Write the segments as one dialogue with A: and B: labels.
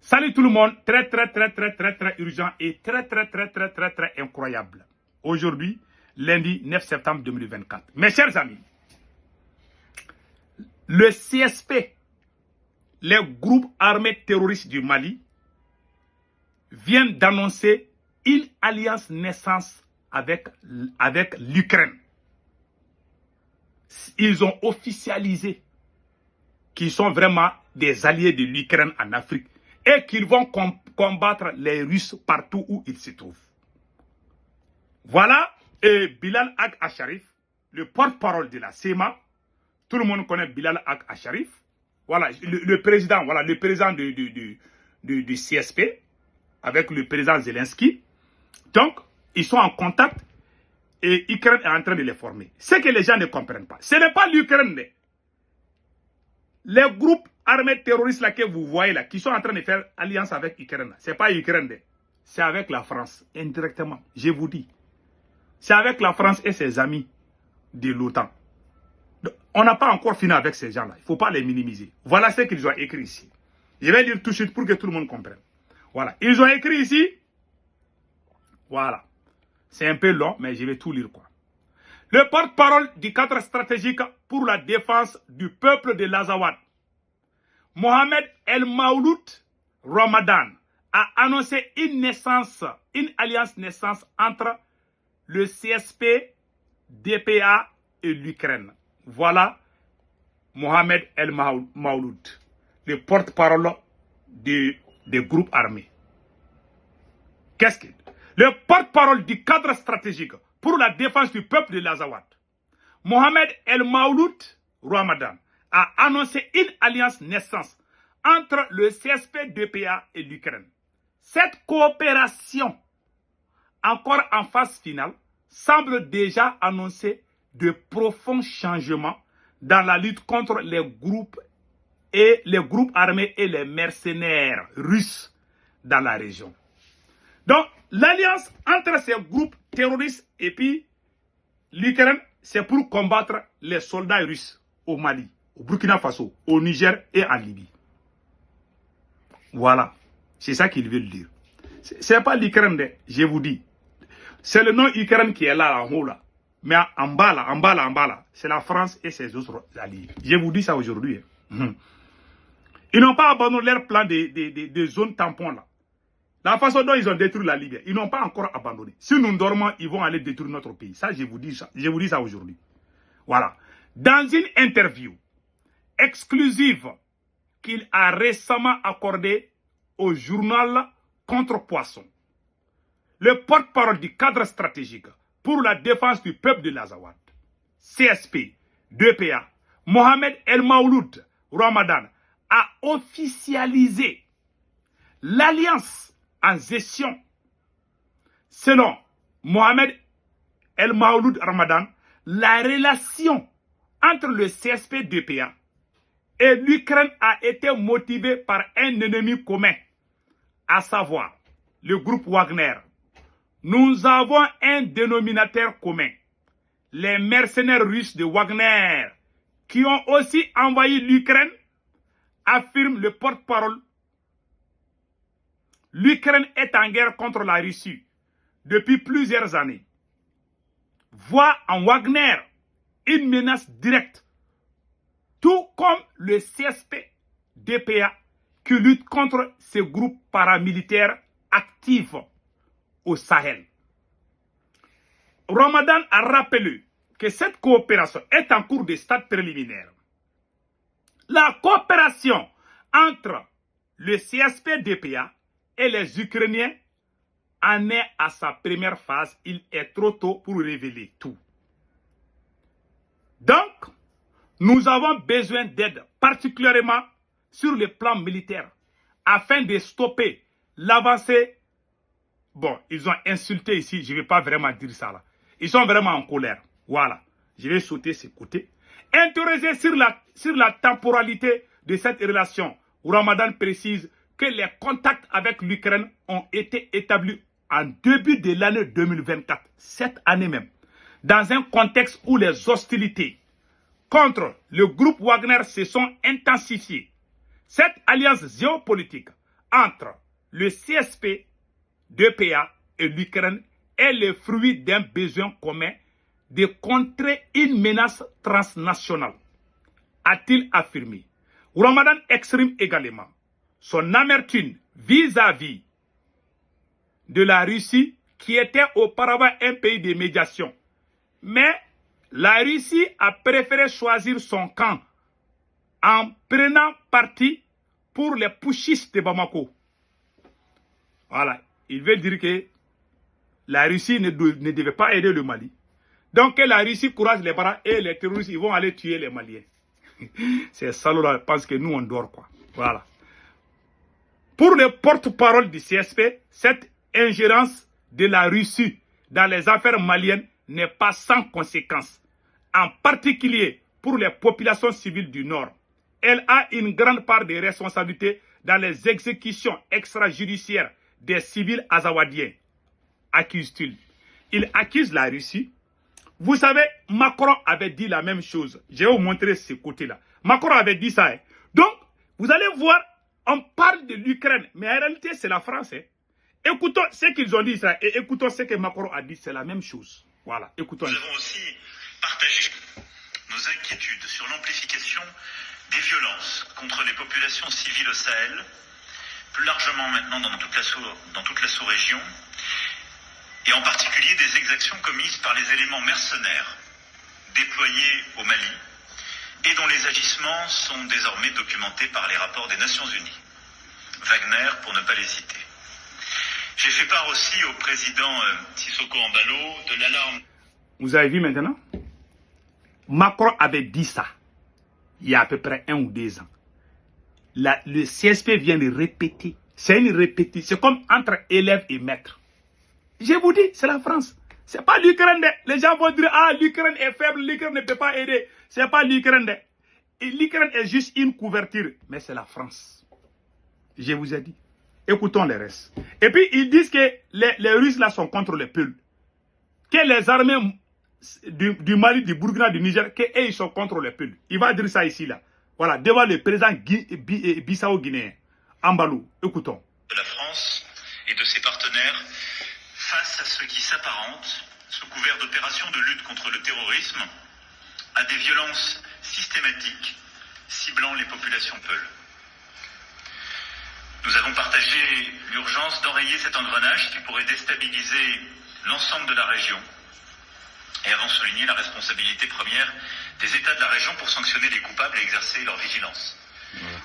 A: Salut tout le monde, très urgent et très incroyable. Aujourd'hui, lundi 9 septembre 2024. Mes chers amis, le CSP, les groupes armés terroristes du Mali, viennent d'annoncer une alliance naissance avec l'Ukraine. Ils ont officialisé qu'ils sont vraiment des alliés de l'Ukraine en Afrique et qu'ils vont combattre les Russes partout où ils se trouvent. Voilà Bilal Ag Asharif, le porte-parole de la CEMA. Tout le monde connaît Bilal Ag Asharif. Voilà, le président du CSP avec le président Zelensky. Donc, ils sont en contact et l'Ukraine est en train de les former. Ce que les gens ne comprennent pas, ce n'est pas l'Ukraine. Les groupes armés terroristes là que vous voyez là, qui sont en train de faire alliance avec l'Ukraine, ce n'est pas l'Ukraine, c'est avec la France, indirectement, je vous dis. C'est avec la France et ses amis de l'OTAN. On n'a pas encore fini avec ces gens-là, il ne faut pas les minimiser. Voilà ce qu'ils ont écrit ici. Je vais lire tout de suite pour que tout le monde comprenne. Voilà, ils ont écrit ici. Voilà. C'est un peu long, mais je vais tout lire quoi. Le porte-parole du cadre stratégique pour la défense du peuple de l'Azawad, Mohamed El Maouloud Ramadan, a annoncé une alliance naissance entre le CSP, DPA et l'Ukraine. Voilà Mohamed El Maouloud, le porte-parole des groupes armés. Qu'est-ce que le porte-parole du cadre stratégique pour la défense du peuple de l'Azawad, Mohamed El Maouloud Ramadan, a annoncé une alliance naissance entre le CSP, DPA et l'Ukraine. Cette coopération, encore en phase finale, semble déjà annoncer de profonds changements dans la lutte contre les groupes armés et les mercenaires russes dans la région. Donc, l'alliance entre ces groupes terroristes et puis l'Ukraine, c'est pour combattre les soldats russes au Mali, au Burkina Faso, au Niger et en Libye. Voilà, c'est ça qu'ils veulent dire. Ce n'est pas l'Ukraine, je vous dis. C'est le nom Ukraine qui est là, en haut là. Mais en bas là, c'est la France et ses autres alliés. Je vous dis ça aujourd'hui. Ils n'ont pas abandonné leur plan de zone tampon là. La façon dont ils ont détruit la Libye, ils n'ont pas encore abandonné. Si nous dormons, ils vont aller détruire notre pays. Ça, je vous dis ça aujourd'hui. Voilà. Dans une interview exclusive qu'il a récemment accordée au journal Contrepoisson, le porte-parole du cadre stratégique pour la défense du peuple de l'Azawad, CSP, DPA, Mohamed El Maouloud Ramadan, a officialisé l'alliance en gestion. Selon Mohamed El Maouloud Ramadan, la relation entre le CSP-DPA et l'Ukraine a été motivée par un ennemi commun, à savoir le groupe Wagner. Nous avons un dénominateur commun, les mercenaires russes de Wagner, qui ont aussi envahi l'Ukraine, affirme le porte-parole. L'Ukraine est en guerre contre la Russie depuis plusieurs années. Voit en Wagner une menace directe, tout comme le CSP-DPA qui lutte contre ces groupes paramilitaires actifs au Sahel. Ramadan a rappelé que cette coopération est en cours de stade préliminaire. La coopération entre le CSP-DPA et les Ukrainiens en est à sa première phase. Il est trop tôt pour révéler tout. Donc, nous avons besoin d'aide, particulièrement sur le plan militaire, afin de stopper l'avancée. Bon, ils ont insulté ici, je ne vais pas vraiment dire ça là. Ils sont vraiment en colère. Voilà, je vais sauter ce côté. Interrogé sur la temporalité de cette relation, Ramadan précise que les contacts avec l'Ukraine ont été établis en début de l'année 2024, cette année même, dans un contexte où les hostilités contre le groupe Wagner se sont intensifiées. Cette alliance géopolitique entre le CSP, 2PA et l'Ukraine est le fruit d'un besoin commun de contrer une menace transnationale, a-t-il affirmé. Ramadan exprime également son amertume vis-à-vis de la Russie, qui était auparavant un pays de médiation. Mais la Russie a préféré choisir son camp en prenant parti pour les putschistes de Bamako. Voilà, il veut dire que la Russie ne devait pas aider le Mali. Donc la Russie courage les bras et les terroristes ils vont aller tuer les Maliens. C'est salaud là, parce que nous on dort quoi. Voilà. Pour le porte-parole du CSP, cette ingérence de la Russie dans les affaires maliennes n'est pas sans conséquences, en particulier pour les populations civiles du Nord. Elle a une grande part de responsabilité dans les exécutions extrajudiciaires des civils azawadiens, accuse-t-il. Il accuse la Russie. Vous savez, Macron avait dit la même chose. Je vais vous montrer ce côté-là. Macron avait dit ça. Hein. Donc, vous allez voir, on parle de l'Ukraine, mais en réalité, c'est la France. Hein. Écoutons ce qu'ils ont dit ça et écoutons ce que Macron a dit. C'est la même chose. Voilà, écoutons.
B: Nous avons aussi partagé nos inquiétudes sur l'amplification des violences contre les populations civiles au Sahel, plus largement maintenant dans toute la sous-région, et en particulier des exactions commises par les éléments mercenaires déployés au Mali et dont les agissements sont désormais documentés par les rapports des Nations Unies. Wagner, pour ne pas les citer. J'ai fait part aussi au président Sissoko Embalo de l'alarme.
A: Vous avez vu maintenant? Macron avait dit ça il y a à peu près 1 ou 2 ans. Le CSP vient de répéter. C'est une répétition. C'est comme entre élèves et maîtres. Je vous dis, c'est la France. C'est pas l'Ukraine. Les gens vont dire, ah, l'Ukraine est faible, l'Ukraine ne peut pas aider. C'est pas l'Ukraine. L'Ukraine est juste une couverture. Mais c'est la France. Je vous ai dit. Écoutons les restes. Et puis, ils disent que les Russes là sont contre les Peuls. Que les armées du Mali, du Burkina, du Niger, qu'ils sont contre les Peuls. Il va dire ça ici, là. Voilà, devant le président Bissau-Guinéen. Ambalou. Écoutons.
B: De la France et de ses partenaires face à ce qui s'apparente, sous couvert d'opérations de lutte contre le terrorisme, à des violences systématiques ciblant les populations Peuls. Nous avons partagé l'urgence d'enrayer cet engrenage qui pourrait déstabiliser l'ensemble de la région et avons souligné la responsabilité première des États de la région pour sanctionner les coupables et exercer leur vigilance.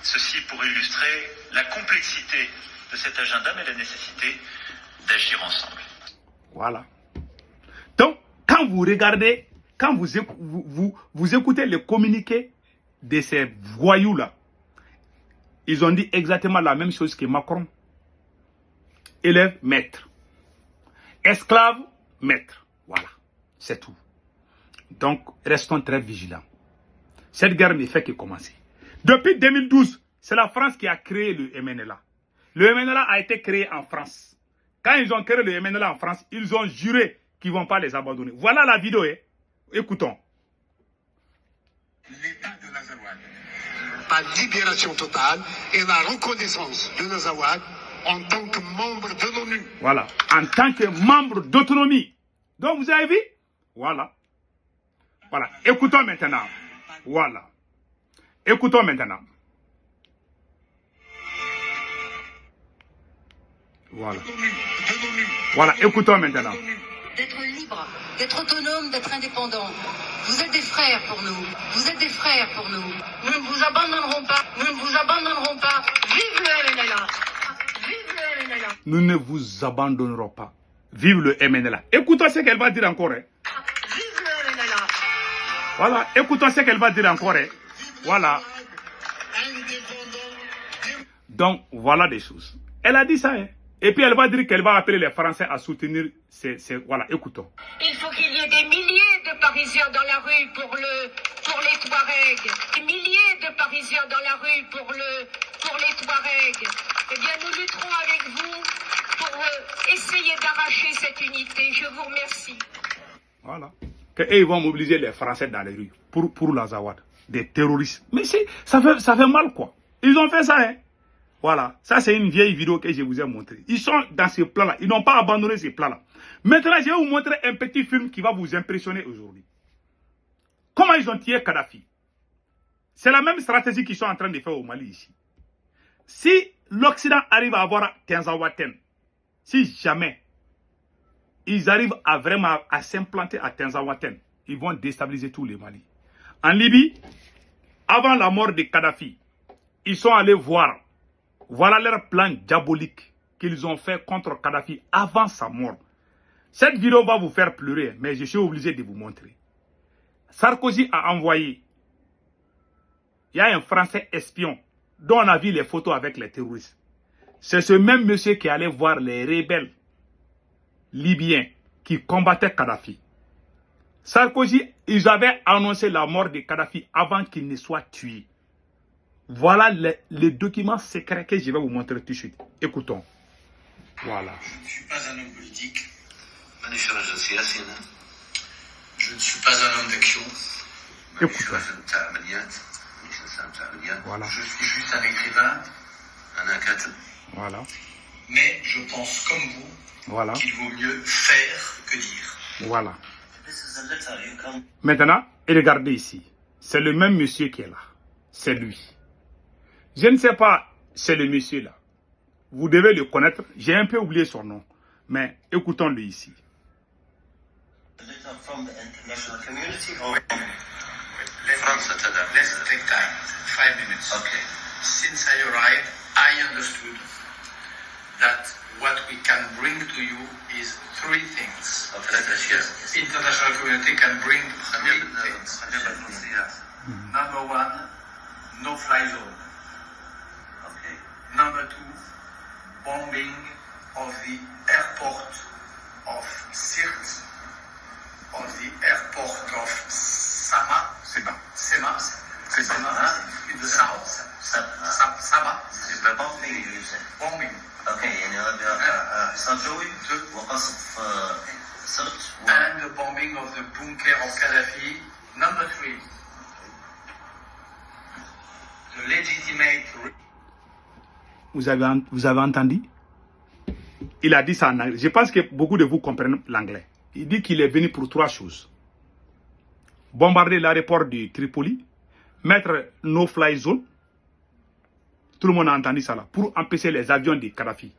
B: Ceci pour illustrer la complexité de cet agenda mais la nécessité d'agir ensemble.
A: Voilà. Donc, quand vous regardez, quand vous écoutez les communiqués de ces voyous-là, ils ont dit exactement la même chose que Macron. Élève, maître. Esclave, maître. Voilà. C'est tout. Donc, restons très vigilants. Cette guerre ne fait que commencer. Depuis 2012, c'est la France qui a créé le MNLA. Le MNLA a été créé en France. Quand ils ont créé le MNLA en France, ils ont juré qu'ils ne vont pas les abandonner. Voilà la vidéo. Hein. Écoutons.
C: L'État de l'Azawad, par libération totale et la reconnaissance de l'Azawad en tant que membre de l'ONU.
A: Voilà, en tant que membre d'autonomie. Donc vous avez vu? Voilà. Voilà, écoutons maintenant. Voilà. Écoutons maintenant. Voilà. Voilà, écoutons maintenant.
D: D'être libre, d'être autonome, d'être indépendant. Vous êtes des frères pour nous. Vous êtes des frères pour nous. Nous ne vous abandonnerons pas. Nous ne vous abandonnerons pas. Vive le MNLA. Vive le MNLA.
A: Nous ne vous abandonnerons pas. Vive le MNLA. Écoutons ce qu'elle va dire encore. Hein.
D: Vive le MNLA.
A: Voilà, écoutons ce qu'elle va dire encore. Hein. Voilà. Donc, voilà des choses. Elle a dit ça. Hein. Et puis elle va dire qu'elle va appeler les Français à soutenir voilà, écoutons.
D: Il faut qu'il y ait des milliers de Parisiens dans la rue pour les Touaregs. Des milliers de Parisiens dans la rue pour les Touaregs. Eh bien, nous lutterons avec vous pour essayer d'arracher cette unité. Je vous remercie.
A: Voilà. Ils vont mobiliser les Français dans les rues pour l'Azawad. Des terroristes. Mais ça fait mal, quoi. Ils ont fait ça, hein. Voilà, ça c'est une vieille vidéo que je vous ai montrée. Ils sont dans ce plan-là, ils n'ont pas abandonné ce plan-là. Maintenant, je vais vous montrer un petit film qui va vous impressionner aujourd'hui. Comment ils ont tué Kadhafi. C'est la même stratégie qu'ils sont en train de faire au Mali ici. Si l'Occident arrive à avoir Tinzaouaten, si jamais ils arrivent à vraiment à s'implanter à Tinzaouaten, ils vont déstabiliser tout le Mali. En Libye, avant la mort de Kadhafi, ils sont allés voir. Voilà leur plan diabolique qu'ils ont fait contre Kadhafi avant sa mort. Cette vidéo va vous faire pleurer, mais je suis obligé de vous montrer. Sarkozy a envoyé. Il y a un Français espion dont on a vu les photos avec les terroristes. C'est ce même monsieur qui allait voir les rebelles libyens qui combattaient Kadhafi. Sarkozy, ils avaient annoncé la mort de Kadhafi avant qu'il ne soit tué. Voilà les documents secrets que je vais vous montrer tout de suite. Écoutons. Voilà.
E: Je ne suis pas un homme politique. Je ne suis pas un homme d'action.
A: Écoutons. Voilà.
E: Je suis juste un écrivain.
A: Voilà.
E: Mais je pense comme vous
A: Voilà.
E: qu'il vaut mieux faire que dire.
A: Voilà. Maintenant, regardez ici. C'est le même monsieur qui est là. C'est lui. Je ne sais pas, c'est le monsieur là. Vous devez le connaître. J'ai un peu oublié son nom. Mais écoutons-le ici.
E: Let's take time. 5 minutes. Okay. Since I arrived, I understood that what we can bring to you is 3 things. Okay. Yes. International community can bring 3 things. Number 1, no-fly zone. Okay. Number 2, bombing of the airport of Sirte, of the airport of Sema, in the south. Saba. Bombing.
F: Okay, and
E: And the bombing of the bunker of Gaddafi. Number 3, the legitimate.
A: Vous avez entendu? Il a dit ça en anglais. Je pense que beaucoup de vous comprennent l'anglais. Il dit qu'il est venu pour 3 choses. Bombarder l'aéroport de Tripoli, mettre no-fly zone. Tout le monde a entendu ça là. Pour empêcher les avions de Kadhafi.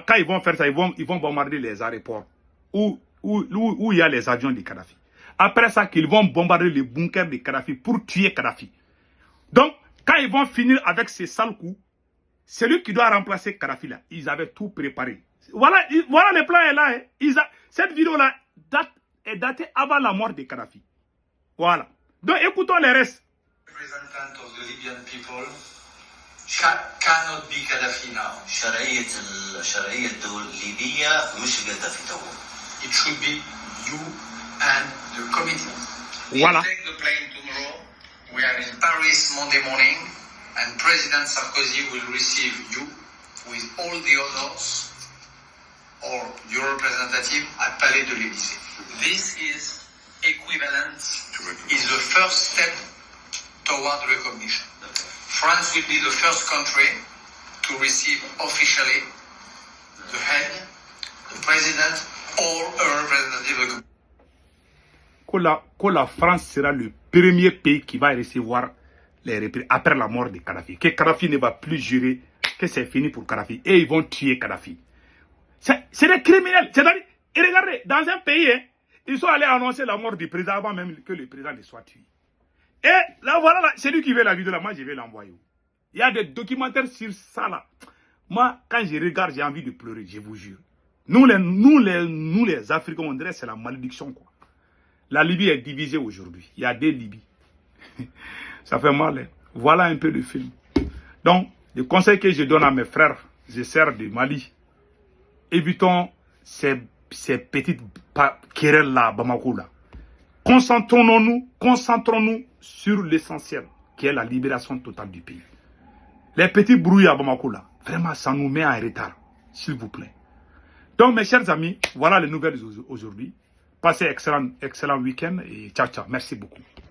A: Quand ils vont faire ça, ils vont bombarder les aéroports où il y a les avions de Kadhafi. Après ça, qu'ils vont bombarder les bunkers de Kadhafi pour tuer Kadhafi. Donc, quand ils vont finir avec ces sales coups, celui qui doit remplacer Kadhafi là, ils avaient tout préparé. Voilà le plan est là. Hein. Cette vidéo là est datée avant la mort de Kadhafi. Voilà. Donc écoutons les restes.
E: Representant of the Libyan people cannot be Gaddafi now.
F: شرعية الدول الليبية مش قادافي تو.
E: It should be you and the committee.
A: Voilà.
E: We take the plane tomorrow. We are in Paris Monday morning, and President Sarkozy will receive you with all the honors or your representative at Palais de l'Élysée. This is equivalent, is the first step toward recognition. France will be the first country to receive officially the head, the president, or a representative.
A: Que la France sera le premier pays qui va recevoir les repris après la mort de Kadhafi. Que Kadhafi ne va plus jurer que c'est fini pour Kadhafi. Et ils vont tuer Kadhafi. C'est des criminels. Et regardez, dans un pays, hein, ils sont allés annoncer la mort du président avant même que le président ne soit tué. Et là, voilà, c'est lui qui veut la vidéo là. Moi, je vais l'envoyer. Il y a des documentaires sur ça là. Moi, quand je regarde, j'ai envie de pleurer, je vous jure. Nous les Africains, on dirait que c'est la malédiction, quoi. La Libye est divisée aujourd'hui. Il y a 2 Libyes. Ça fait mal. Hein? Voilà un peu le film. Donc, le conseil que je donne à mes frères et sœurs du Mali, évitons ces petites querelles là à Bamako là. Concentrons-nous sur l'essentiel, qui est la libération totale du pays. Les petits brouilles à Bamako là, vraiment ça nous met en retard, s'il vous plaît. Donc mes chers amis, voilà les nouvelles aujourd'hui. Passez excellent week-end et ciao ciao. Merci beaucoup.